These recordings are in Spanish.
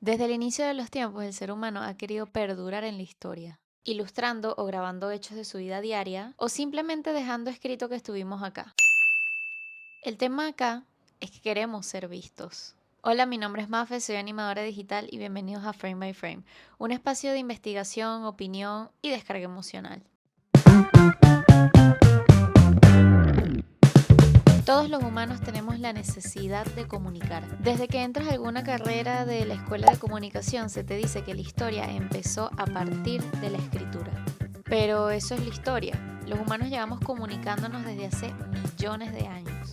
Desde el inicio de los tiempos, el ser humano ha querido perdurar en la historia, ilustrando o grabando hechos de su vida diaria o simplemente dejando escrito que estuvimos acá. El tema acá es que queremos ser vistos. Hola, mi nombre es Mafe, soy animadora digital y bienvenidos a Frame by Frame, un espacio de investigación, opinión y descarga emocional. Todos los humanos tenemos la necesidad de comunicar. Desde que entras a alguna carrera de la escuela de comunicación se te dice que la historia empezó a partir de la escritura. Pero eso es la historia. Los humanos llevamos comunicándonos desde hace millones de años.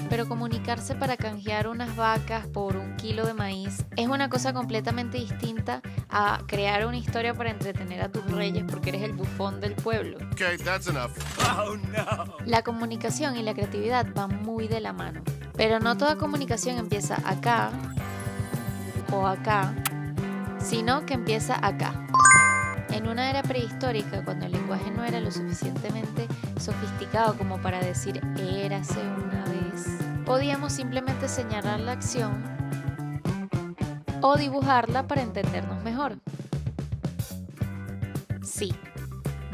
Pero comunicarse para canjear unas vacas por un kilo de maíz es una cosa completamente distinta a crear una historia para entretener a tus reyes porque eres el bufón del pueblo. Okay, that's enough. Oh no. La comunicación y la creatividad van muy de la mano, pero no toda comunicación empieza acá o acá, sino que empieza acá. En una era prehistórica, cuando el lenguaje no era lo suficientemente sofisticado como para decir érase una vez, podíamos simplemente señalar la acción o dibujarla para entendernos mejor. Sí,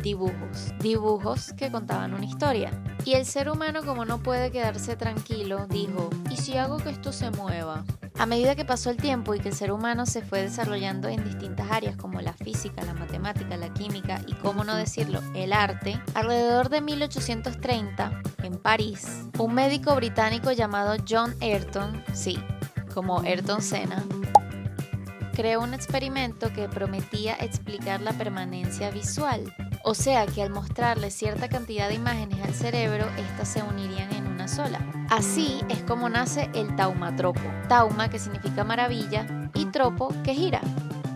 dibujos que contaban una historia. Y el ser humano, como no puede quedarse tranquilo, dijo, ¿y si hago que esto se mueva? A medida que pasó el tiempo y que el ser humano se fue desarrollando en distintas áreas como la física, la matemática, la química y, cómo no decirlo, el arte, alrededor de 1830, en París, un médico británico llamado John Ayrton, sí, como Ayrton Senna, creó un experimento que prometía explicar la permanencia visual. O sea que al mostrarle cierta cantidad de imágenes al cerebro, éstas se unirían en una sola. Así es como nace el taumatropo. Tauma, que significa maravilla, y tropo, que gira.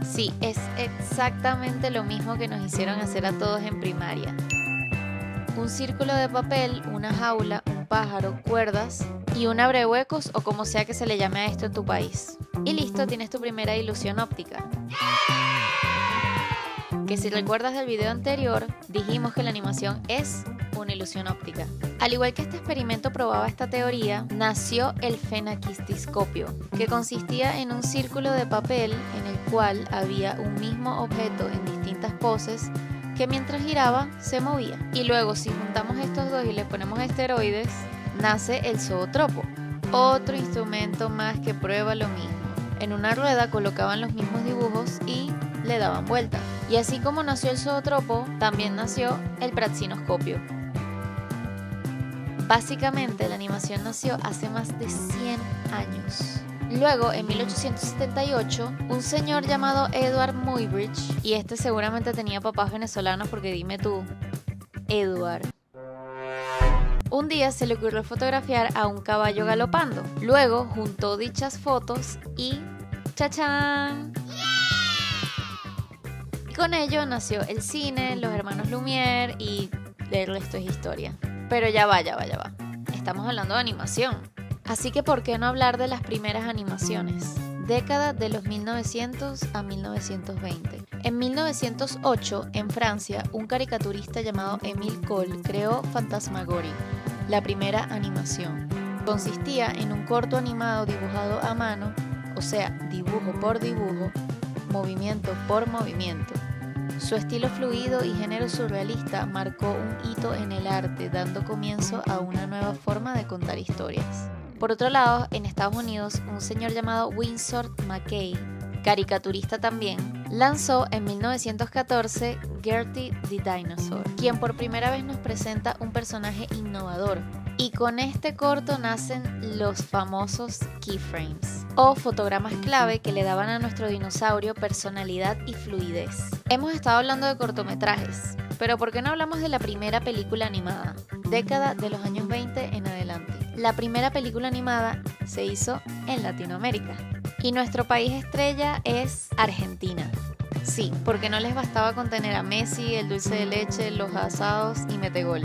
Sí, es exactamente lo mismo que nos hicieron hacer a todos en primaria. Un círculo de papel, una jaula, un pájaro, cuerdas y un abrehuecos o como sea que se le llame a esto en tu país. Y listo, tienes tu primera ilusión óptica. Que si recuerdas del video anterior, dijimos que la animación es una ilusión óptica. Al igual que este experimento probaba esta teoría, nació el fenaquistiscopio, que consistía en un círculo de papel en el cual había un mismo objeto en distintas poses que mientras giraba se movía. Y luego, si juntamos estos dos y le ponemos esteroides, nace el zootropo, otro instrumento más que prueba lo mismo. En una rueda colocaban los mismos dibujos y le daban vuelta. Y así como nació el zootropo, también nació el praxinoscopio. Básicamente, la animación nació hace más de 100 años. Luego, en 1878, un señor llamado Edward Muybridge, y este seguramente tenía papás venezolanos porque dime tú, Edward. Un día se le ocurrió fotografiar a un caballo galopando. Luego juntó dichas fotos y ¡chachán! Y con ello nació el cine, los hermanos Lumière y el resto es historia. Pero ya va. Estamos hablando de animación. Así que ¿por qué no hablar de las primeras animaciones? Década de los 1900 a 1920. En 1908, en Francia, un caricaturista llamado Émile Cohl creó Fantasmagorie, la primera animación. Consistía en un corto animado dibujado a mano, o sea, dibujo por dibujo, movimiento por movimiento. Su estilo fluido y género surrealista marcó un hito en el arte, dando comienzo a una nueva forma de contar historias. Por otro lado, en Estados Unidos, un señor llamado Winsor McCay, caricaturista también, lanzó en 1914 Gertie the Dinosaur, quien por primera vez nos presenta un personaje innovador. Y con este corto nacen los famosos keyframes, o fotogramas clave que le daban a nuestro dinosaurio personalidad y fluidez. Hemos estado hablando de cortometrajes, pero ¿por qué no hablamos de la primera película animada? Década de los años 20 en adelante. La primera película animada se hizo en Latinoamérica. Y nuestro país estrella es Argentina. Sí, porque no les bastaba con tener a Messi, el dulce de leche, los asados y metegol.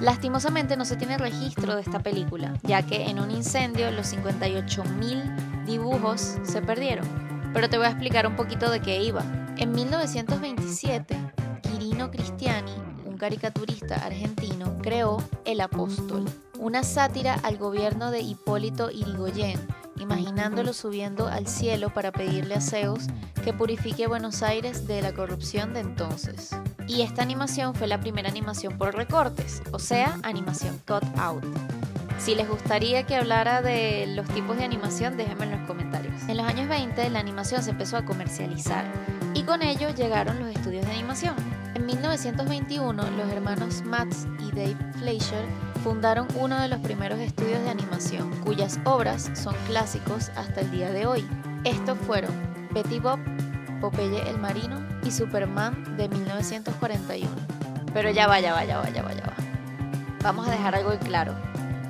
Lastimosamente no se tiene registro de esta película, ya que en un incendio los 58.000 dibujos se perdieron. Pero te voy a explicar un poquito de qué iba. En 1927, Quirino Cristiani, un caricaturista argentino, creó El Apóstol, una sátira al gobierno de Hipólito Yrigoyen imaginándolo subiendo al cielo para pedirle a Zeus que purifique a Buenos Aires de la corrupción de entonces. Y esta animación fue la primera animación por recortes, o sea, animación cut out. Si les gustaría que hablara de los tipos de animación, déjenme en los comentarios. En los años 20 la animación se empezó a comercializar y con ello llegaron los estudios de animación. En 1921 los hermanos Max y Dave Fleischer fundaron uno de los primeros estudios de animación, cuyas obras son clásicos hasta el día de hoy. Estos fueron Betty Boop, Popeye el Marino y Superman de 1941. Pero ya va. Vamos a dejar algo en claro.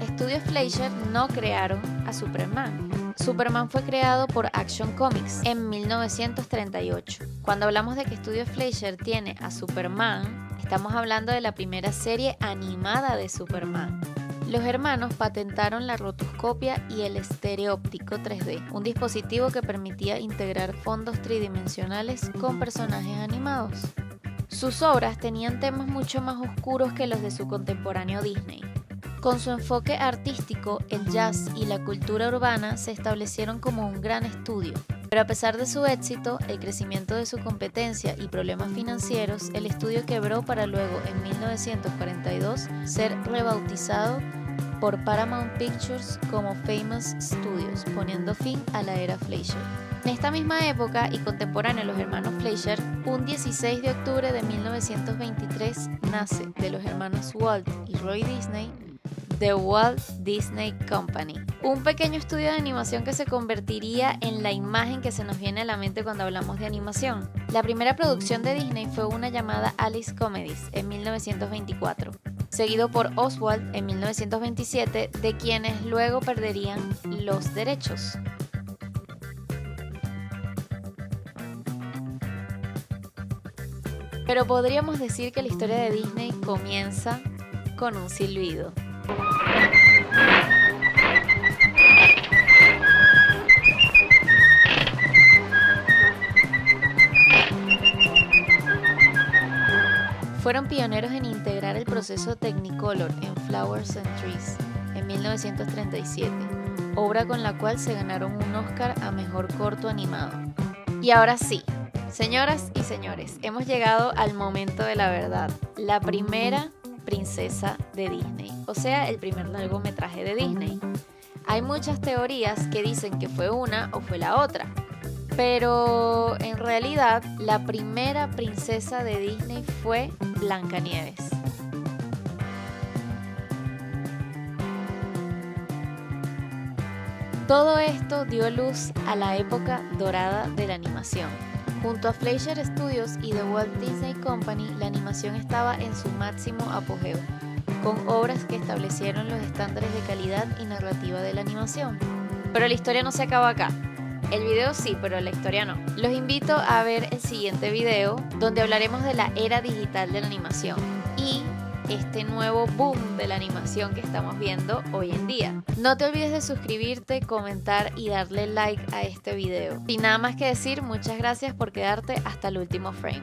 Estudios Fleischer no crearon a Superman. Superman fue creado por Action Comics en 1938. Cuando hablamos de que Estudios Fleischer tiene a Superman, estamos hablando de la primera serie animada de Superman. Los hermanos patentaron la rotoscopia y el estereóptico 3D, un dispositivo que permitía integrar fondos tridimensionales con personajes animados. Sus obras tenían temas mucho más oscuros que los de su contemporáneo Disney. Con su enfoque artístico, el jazz y la cultura urbana se establecieron como un gran estudio. Pero a pesar de su éxito, el crecimiento de su competencia y problemas financieros, el estudio quebró para luego, en 1942, ser rebautizado por Paramount Pictures como Famous Studios, poniendo fin a la era Fleischer. En esta misma época y contemporáneo a los hermanos Fleischer, un 16 de octubre de 1923 nace de los hermanos Walt y Roy Disney The Walt Disney Company, un pequeño estudio de animación que se convertiría en la imagen que se nos viene a la mente cuando hablamos de animación. La primera producción de Disney fue una llamada Alice Comedies en 1924, seguido por Oswald en 1927, de quienes luego perderían los derechos. Pero podríamos decir que la historia de Disney comienza con un silbido. Fueron pioneros en integrar el proceso Technicolor en Flowers and Trees en 1937, obra con la cual se ganaron un Oscar a Mejor Corto Animado. Y ahora sí, señoras y señores, hemos llegado al momento de la verdad. La primera princesa de Disney, o sea, el primer largometraje de Disney. Hay muchas teorías que dicen que fue una o fue la otra, pero en realidad la primera princesa de Disney fue Blancanieves. Todo esto dio luz a la época dorada de la animación. Junto a Fleischer Studios y The Walt Disney Company, la animación estaba en su máximo apogeo, con obras que establecieron los estándares de calidad y narrativa de la animación. Pero la historia no se acaba acá. El video sí, pero la historia no. Los invito a ver el siguiente video, donde hablaremos de la era digital de la animación y este nuevo boom de la animación que estamos viendo hoy en día. No te olvides de suscribirte, comentar y darle like a este video. Sin nada más que decir, muchas gracias por quedarte hasta el último frame.